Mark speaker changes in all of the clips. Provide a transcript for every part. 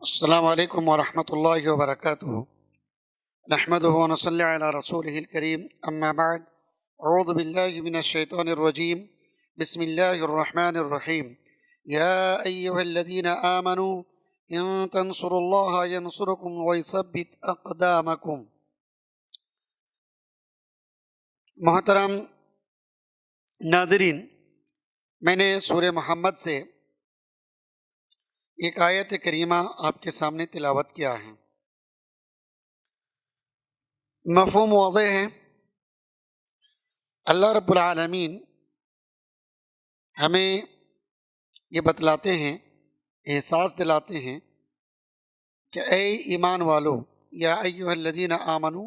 Speaker 1: السلام علیکم ورحمۃ اللہ وبرکاتہ۔ نحمدہ ونصلی علی رسولہ الکریم، اما بعد، اعوذ باللہ من الشیطان الرجیم، بسم اللہ الرحمن الرحیم۔ یا ایہا الذین آمنوا ان تنصروا اللہ ینصرکم ویثبت اقدامکم۔ محترم ناظرین، میں نے سورہ محمد سے ایک آیت کریمہ آپ کے سامنے تلاوت کیا ہے۔ مفہوم واضح ہے۔ اللہ رب العالمین ہمیں یہ بتلاتے ہیں، احساس دلاتے ہیں کہ اے ایمان والو، یا ایھا الذین آمنو،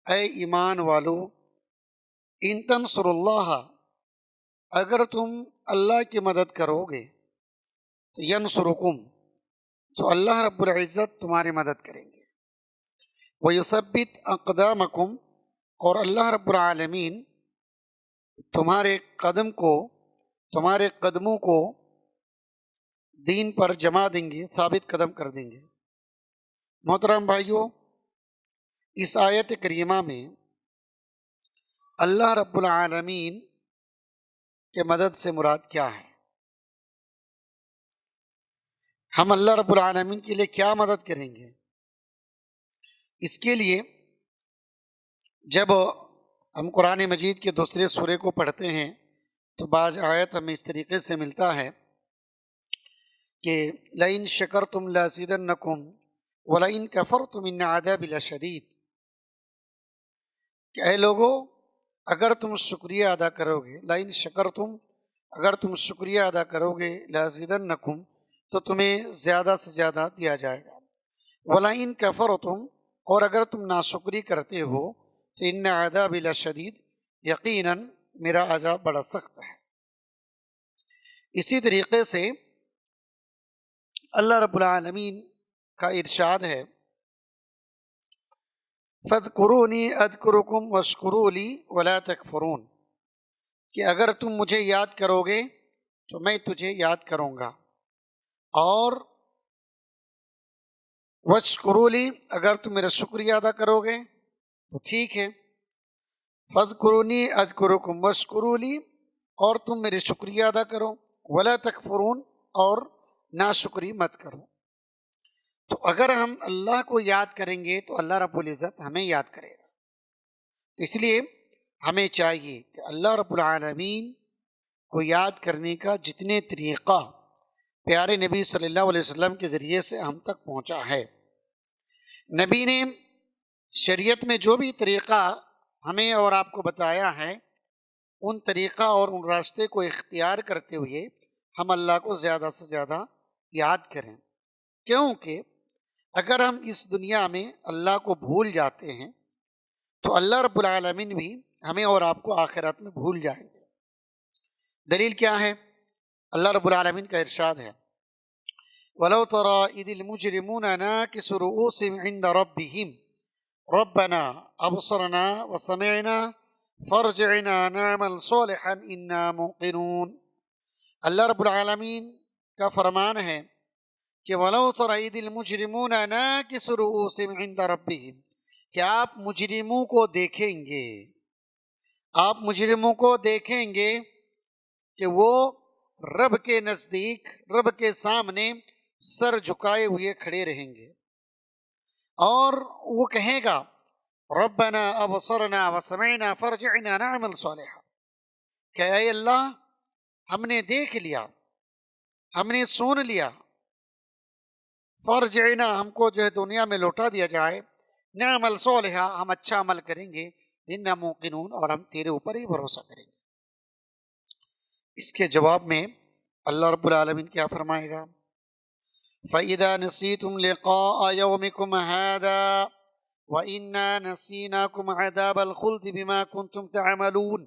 Speaker 1: اے ایمان والو، ان تنصروا اللہ، اگر تم اللہ کی مدد کرو گے تو ینصرکم، تو اللہ رب العزت تمہاری مدد کریں گے۔ وَيُثَبِّتْ أَقْدَامَكُمْ، اور اللہ رب العالمین تمہارے قدموں کو دین پر جما دیں گے، ثابت قدم کر دیں گے۔ محترم بھائیو، اس آیت کریمہ میں اللہ رب العالمین کے مدد سے مراد کیا ہے؟ ہم اللہ رب العالمین کے لیے کیا مدد کریں گے؟ اس کے لیے جب ہم قرآن مجید کے دوسرے سورے کو پڑھتے ہیں تو بعض آیت ہمیں اس طریقے سے ملتا ہے کہ لَإِن شَكَرْتُمْ لَأَزِيدَنَّكُمْ وَلَإِن كَفَرْتُمْ إِنَّ عَذَابِي لَشَدِيدٌ، کہ اے لوگو، اگر تم شکریہ ادا کرو گے، لَإِن شَكَرْتُمْ، اگر تم شکریہ ادا کرو گے، لَأَزِيدَنَّكُمْ، تو تمہیں زیادہ سے زیادہ دیا جائے گا، وَلَئِن كَفَرْتُمْ، اور اگر تم ناشکری کرتے ہو تو ان عذابی لشدید، یقیناً میرا عذاب بڑا سخت ہے۔ اسی طریقے سے اللہ رب العالمین کا ارشاد ہے، فَاذْكُرُونِي أَذْكُرُكُمْ وَاشْكُرُوا لِي وَلَا تَكْفُرُونَ، کہ اگر تم مجھے یاد کرو گے تو میں تجھے یاد کروں گا، اور وَاشْكُرُوا لِي، اگر تم میرا شکریہ ادا کرو گے تو ٹھیک ہے۔ فَاذْكُرُونِي أَذْكُرُكُمْ وَاشْكُرُوا لِي، اور تم میرے شکریہ ادا کرو، وَلَا تَكْفُرُونَ، اور ناشکری مت کرو۔ تو اگر ہم اللہ کو یاد کریں گے تو اللہ رب العزت ہمیں یاد کرے گا۔ اس لیے ہمیں چاہیے کہ اللہ رب العالمین کو یاد کرنے کا جتنے طریقہ پیارے نبی صلی اللہ علیہ وسلم کے ذریعے سے ہم تک پہنچا ہے، نبی نے شریعت میں جو بھی طریقہ ہمیں اور آپ کو بتایا ہے، ان طریقہ اور ان راستے کو اختیار کرتے ہوئے ہم اللہ کو زیادہ سے زیادہ یاد کریں، کیونکہ اگر ہم اس دنیا میں اللہ کو بھول جاتے ہیں تو اللہ رب العالمین بھی ہمیں اور آپ کو آخرت میں بھول جائیں گے۔ دلیل کیا ہے؟ اللہ رب العالمین کا ارشاد ہے، وَلَوْ تَرَىٰ إِذِ الْمُجْرِمُونَ نَاكِسُو رُءُوسِهِمْ عِنْدَ رَبِّهِمْ رَبَّنَا أَبْصَرْنَا وَسَمِعْنَا فَارْجِعْنَا نَعْمَلْ صَالِحًا إِنَّا مُوقِنُونَ۔ اللہ رب العالمین کا فرمان ہے کہ وَلَوْ تَرَىٰ إِذِ الْمُجْرِمُونَ نَاكِسُو رُءُوسِهِمْ عِنْدَ رَبِّهِمْ، کہ آپ مجرموں کو دیکھیں گے، آپ مجرموں کو دیکھیں گے کہ وہ رب کے نزدیک، رب کے سامنے سر جھکائے ہوئے کھڑے رہیں گے، اور وہ کہے گا ربنا ابصرنا وسمعنا فارجعنا نعمل صالحا، کہ اے اللہ، ہم نے دیکھ لیا، ہم نے سن لیا، فارجعنا، ہم کو جو ہے دنیا میں لوٹا دیا جائے، نعمل صالحا، ہم اچھا عمل کریں گے، انا موقنون، اور ہم تیرے اوپر ہی بھروسہ کریں گے۔ اس کے جواب میں اللہ رب العالمین کیا فرمائے گا؟ فَإِذَا نَسِيتُمْ لِقَاءَ يَوْمِكُمْ هَذَا وَإِنَّا نَسِينَاكُمْ عَذَابَ الْخُلْدِ بِمَا كُنْتُمْ تَعْمَلُونَ،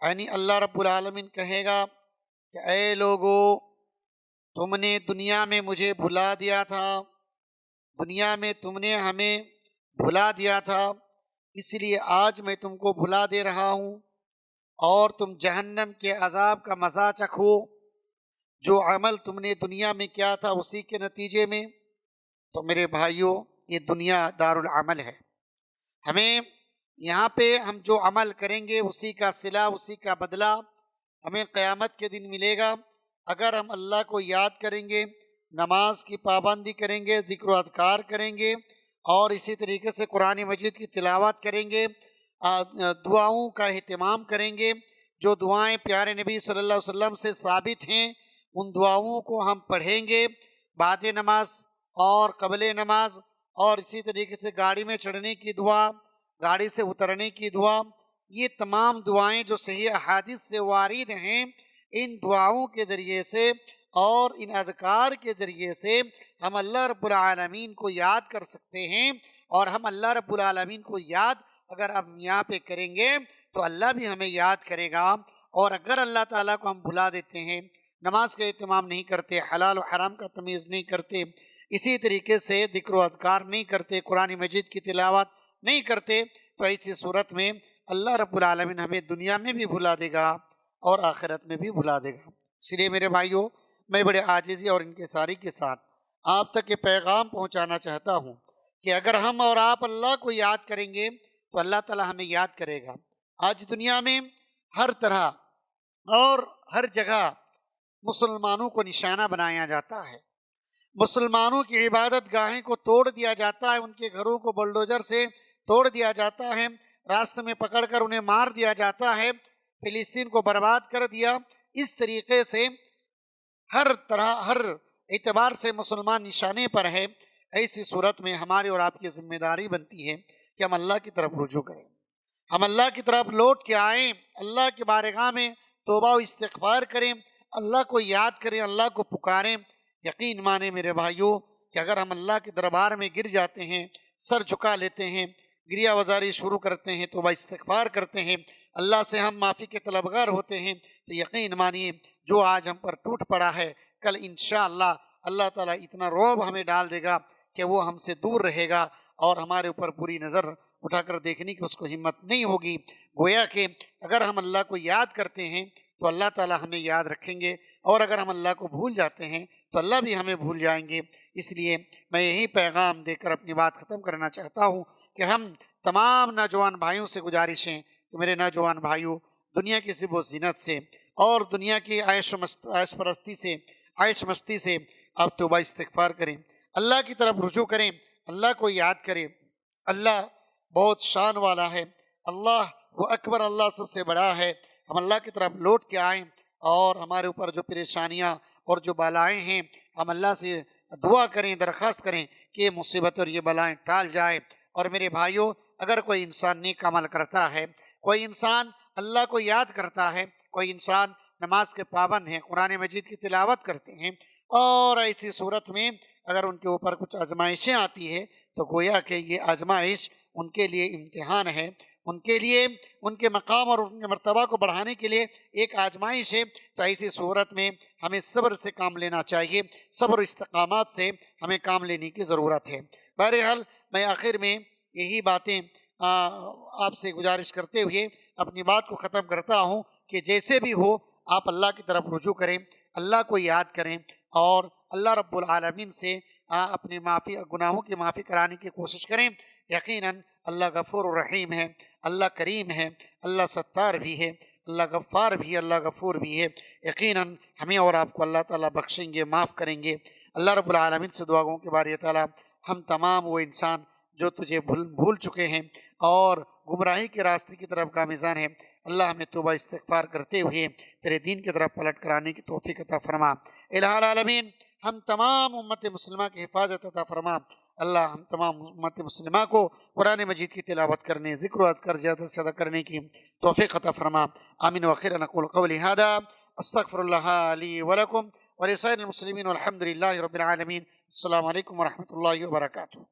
Speaker 1: یعنی اللہ رب العالمین کہے گا کہ اے لوگو، تم نے دنیا میں مجھے بھلا دیا تھا، دنیا میں تم نے ہمیں بھلا دیا تھا، اس لیے آج میں تم کو بھلا دے رہا ہوں، اور تم جہنم کے عذاب کا مزہ چکھو، جو عمل تم نے دنیا میں کیا تھا اسی کے نتیجے میں، تو میرے بھائیوں یہ دنیا دار العمل ہے، ہمیں یہاں پہ ہم جو عمل کریں گے اسی کا صلہ، اسی کا بدلہ ہمیں قیامت کے دن ملے گا۔ اگر ہم اللہ کو یاد کریں گے، نماز کی پابندی کریں گے، ذکر و اذکار کریں گے، اور اسی طریقے سے قرآن مجید کی تلاوت کریں گے، دعاؤں کا اہتمام کریں گے، جو دعائیں پیارے نبی صلی اللہ علیہ وسلم سے ثابت ہیں ان دعاؤں کو ہم پڑھیں گے بعد نماز اور قبل نماز، اور اسی طریقے سے گاڑی میں چڑھنے کی دعا، گاڑی سے اترنے کی دعا، یہ تمام دعائیں جو صحیح احادیث سے وارد ہیں، ان دعاؤں کے ذریعے سے اور ان اذکار کے ذریعے سے ہم اللہ رب العالمین کو یاد کر سکتے ہیں، اور ہم اللہ رب العالمین کو یاد اگر ہم یہاں پہ کریں گے تو اللہ بھی ہمیں یاد کرے گا۔ اور اگر اللہ تعالیٰ کو ہم بھلا دیتے ہیں، نماز کا اہتمام نہیں کرتے، حلال و حرام کا تمیز نہیں کرتے، اسی طریقے سے ذکر و اذکار نہیں کرتے، قرآن مجید کی تلاوت نہیں کرتے، تو ایسی صورت میں اللہ رب العالمین ہمیں دنیا میں بھی بھلا دے گا اور آخرت میں بھی بھلا دے گا۔ اس لیے میرے بھائیوں، میں بڑے عاجزی اور انکساری کے ساتھ آپ تک یہ پیغام پہنچانا چاہتا ہوں کہ اگر ہم اور آپ اللہ کو یاد کریں گے تو اللہ تعالیٰ ہمیں یاد کرے گا۔ آج دنیا میں ہر طرح اور ہر جگہ مسلمانوں کو نشانہ بنایا جاتا ہے، مسلمانوں کی عبادت گاہیں کو توڑ دیا جاتا ہے، ان کے گھروں کو بلڈوزر سے توڑ دیا جاتا ہے، راستے میں پکڑ کر انہیں مار دیا جاتا ہے، فلسطین کو برباد کر دیا۔ اس طریقے سے ہر طرح ہر اعتبار سے مسلمان نشانے پر ہے۔ ایسی صورت میں ہماری اور آپ کی ذمہ داری بنتی ہے کہ ہم اللہ کی طرف رجوع کریں، ہم اللہ کی طرف لوٹ کے آئیں، اللہ کی بارگاہ میں توبہ و استغفار کریں، اللہ کو یاد کریں، اللہ کو پکاریں۔ یقین مانیں میرے بھائیوں کہ اگر ہم اللہ کے دربار میں گر جاتے ہیں، سر جھکا لیتے ہیں، گریہ وزاری شروع کرتے ہیں، توبہ استغفار کرتے ہیں، اللہ سے ہم معافی کے طلبگار ہوتے ہیں، تو یقین مانیے جو آج ہم پر ٹوٹ پڑا ہے، کل انشاءاللہ اللہ تعالیٰ اتنا رعب ہمیں ڈال دے گا کہ وہ ہم سے دور رہے گا اور ہمارے اوپر بری نظر اٹھا کر دیکھنے کی اس کو ہمت نہیں ہوگی۔ گویا کہ اگر ہم اللہ کو یاد کرتے ہیں تو اللہ تعالیٰ ہمیں یاد رکھیں گے، اور اگر ہم اللہ کو بھول جاتے ہیں تو اللہ بھی ہمیں بھول جائیں گے۔ اس لیے میں یہی پیغام دے کر اپنی بات ختم کرنا چاہتا ہوں کہ ہم تمام نوجوان بھائیوں سے گزارش ہے کہ میرے نوجوان بھائیوں، دنیا کی ذب و زینت سے اور دنیا کی عیش پرستی سے، عیش مستی سے آپ توبہ استغفار کریں، اللہ کی طرف رجوع کریں، اللہ کو یاد کریں۔ اللہ بہت شان والا ہے، اللہ وہ اکبر، اللہ سب سے بڑا ہے۔ ہم اللہ کی طرف لوٹ کے آئیں اور ہمارے اوپر جو پریشانیاں اور جو بلائیں ہیں، ہم اللہ سے دعا کریں، درخواست کریں کہ یہ مصیبت اور یہ بلائیں ٹال جائے۔ اور میرے بھائیوں، اگر کوئی انسان نیک عمل کرتا ہے، کوئی انسان اللہ کو یاد کرتا ہے، کوئی انسان نماز کے پابند ہیں، قرآن مجید کی تلاوت کرتے ہیں، اور ایسی صورت میں اگر ان کے اوپر کچھ آزمائشیں آتی ہے تو گویا کہ یہ آزمائش ان کے لیے امتحان ہے، ان کے لیے ان کے مقام اور ان کے مرتبہ کو بڑھانے کے لیے ایک آزمائش ہے۔ تو ایسی صورت میں ہمیں صبر سے کام لینا چاہیے، صبر و استقامات سے ہمیں کام لینے کی ضرورت ہے۔ بہرحال میں آخر میں یہی باتیں آپ سے گزارش کرتے ہوئے اپنی بات کو ختم کرتا ہوں کہ جیسے بھی ہو آپ اللہ کی طرف رجوع کریں، اللہ کو یاد کریں، اور اللہ رب العالمین سے اپنے گناہوں کی معافی کرانے کی کوشش کریں۔ یقیناً اللہ غفور الرحیم ہے، اللہ کریم ہے، اللہ ستار بھی ہے، اللہ غفار بھی ہے، اللہ غفور بھی ہے۔ یقیناً ہمیں اور آپ کو اللہ تعالیٰ بخشیں گے، معاف کریں گے۔ اللہ رب العالمین سے دعا گوں کہ باری تعالیٰ ہم تمام وہ انسان جو تجھے بھول چکے ہیں اور گمراہی کے راستے کی طرف گامزن ہیں، اللہ ہمیں توبہ استغفار کرتے ہوئے تیرے دین کی طرف پلٹ کرانے کی توفیق عطا فرما۔ الہ العالمین ہم تمام امت مسلمہ کی حفاظت عطا فرما۔ اللہ ہم تمام امت مسلمہ کو قرآن مجید کی تلاوت کرنے، ذکر و اذکار زیادہ سے زیادہ کرنے کی توفیق عطا فرما۔ آمین وآخر نقول قولی ھذا استغفر اللہ لی ولکم ولسائر المسلمین والحمد للہ رب العالمین۔ السلام علیکم ورحمۃ اللہ وبرکاتہ۔